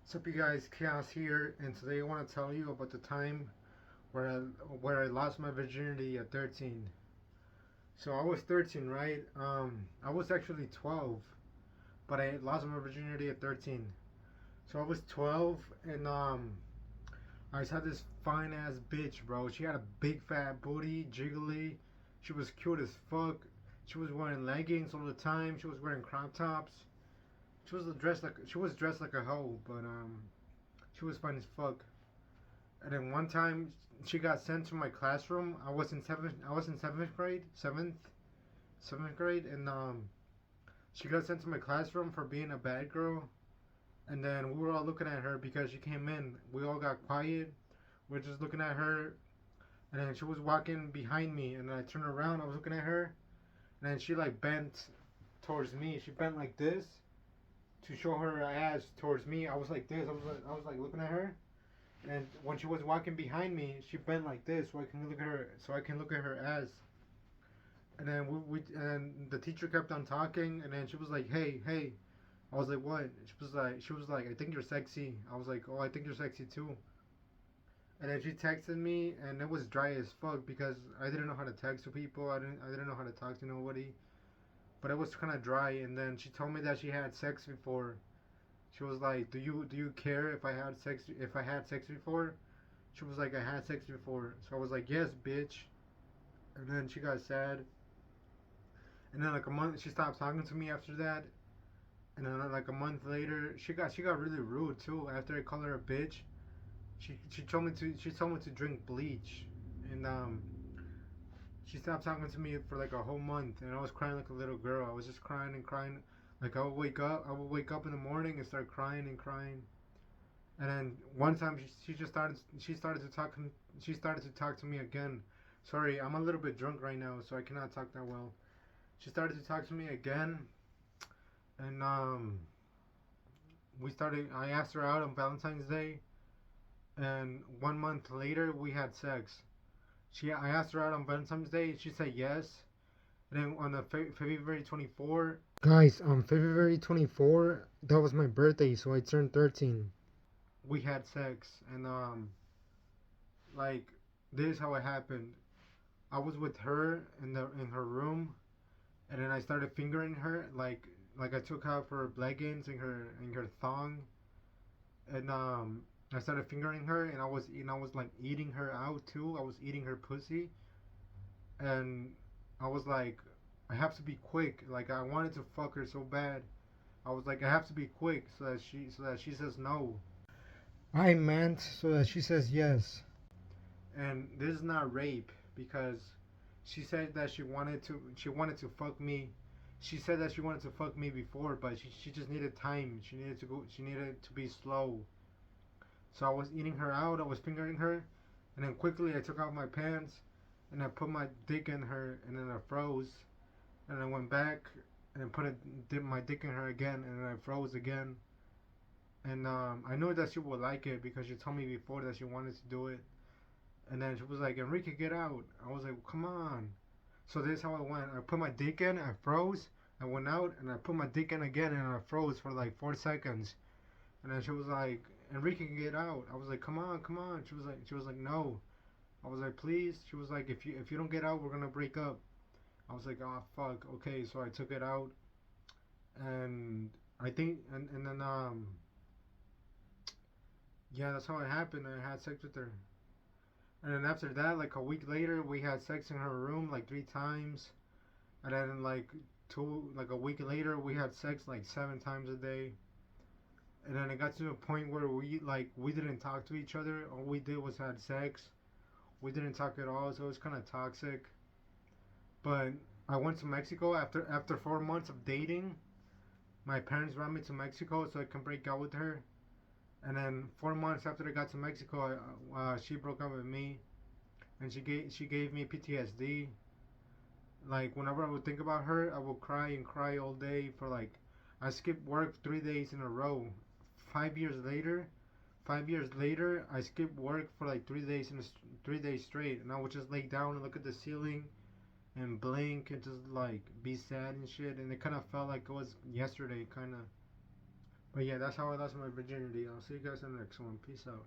What's up, you guys? Chaos here, and today I want to tell you about the time where I lost my virginity at 13. So I was 13, right? I was actually 12, but I lost my virginity at 13. So I was 12, and I just had this fine ass bitch, bro. She had a big fat booty, jiggly. She was cute as fuck. She was wearing leggings all the time. She was wearing crop tops. She was dressed like a hoe, but she was fine as fuck. And then one time she got sent to my classroom. I was in seventh grade, seventh grade, and she got sent to my classroom for being a bad girl. And then we were all looking at her because she came in. We all got quiet. We are just looking at her, and then she was walking behind me, and then I turned around. I was looking at her, and then she like bent towards me. She bent like this to show her ass towards me. I was like this. I was like looking at her. And when she was walking behind me, she bent like this so I can look at her ass. And then and the teacher kept on talking, and then she was like, "Hey, hey." I was like, "What?" She was like, "I think you're sexy." I was like, "Oh, I think you're sexy too." And then she texted me, and it was dry as fuck because I didn't know how to text to people. I didn't know how to talk to nobody. But it was kind of dry. And then she told me that she had sex before. She was like, "Do you care if I had sex before?" She was like, "I had sex before." So I was like, "Yes, bitch." And then she got sad. And then like a month, she stopped talking to me after that. And then like a month later, she got really rude too. After I called her a bitch, she told me to drink bleach. And she stopped talking to me for like a whole month. And I was crying like a little girl. I was just crying and crying. Like I would wake up in the morning and start crying and crying. And then one time she started to talk to me again. Sorry, I'm a little bit drunk right now, so I cannot talk that well. She started to talk to me again, and I asked her out on Valentine's Day, and 1 month later we had sex. I asked her out on Valentine's Day. She said yes. And then on the February 24, guys, on February 24, that was my birthday, so I turned 13. We had sex, and like, this is how it happened. I was with her in her room, and then I started fingering her, like I took out her leggings and her thong, and I started fingering her, and I was like eating her out too. I was eating her pussy, and I was like, I have to be quick. Like, I wanted to fuck her so bad. I was like, I have to be quick so that she says no. I meant so that she says yes. And this is not rape because she wanted to fuck me. She said that she wanted to fuck me before, but she just needed time. She needed to be slow. So I was eating her out, I was fingering her, and then quickly I took off my pants and I put my dick in her, and then I froze, and I went back and dipped my dick in her again, and then I froze again. And I knew that she would like it because she told me before that she wanted to do it. And then she was like, "Enrique, get out." I was like, "Come on." So this is how it went. I put my dick in, I froze, I went out, and I put my dick in again, and I froze for like 4 seconds. And then she was like, "Enrique, get out." I was like, "Come on, come on." She was like, "No." I was like, "Please." She was like, "If you don't get out, we're gonna break up." I was like, "Oh fuck." Okay, so I took it out, and I think, and then yeah, that's how it happened. I had sex with her. And then after that, like a week later, we had sex in her room like 3 times. And then like a week later, we had sex like 7 times a day. And then it got to a point where we didn't talk to each other. All we did was had sex. We didn't talk at all, so it was kind of toxic. But I went to Mexico after 4 months of dating. My parents brought me to Mexico so I can break out with her. And then 4 months after I got to Mexico, she broke up with me, and she gave me PTSD. Like, whenever I would think about her, I would cry and cry all day for like, I skipped work 3 days in a row. 5 years later, 5 years later, I skipped work for like 3 days 3 days straight, and I would just lay down and look at the ceiling and blink and just like be sad and shit. And it kind of felt like it was yesterday, kind of. But yeah, that's how I lost my virginity. I'll see you guys in the next one. Peace out.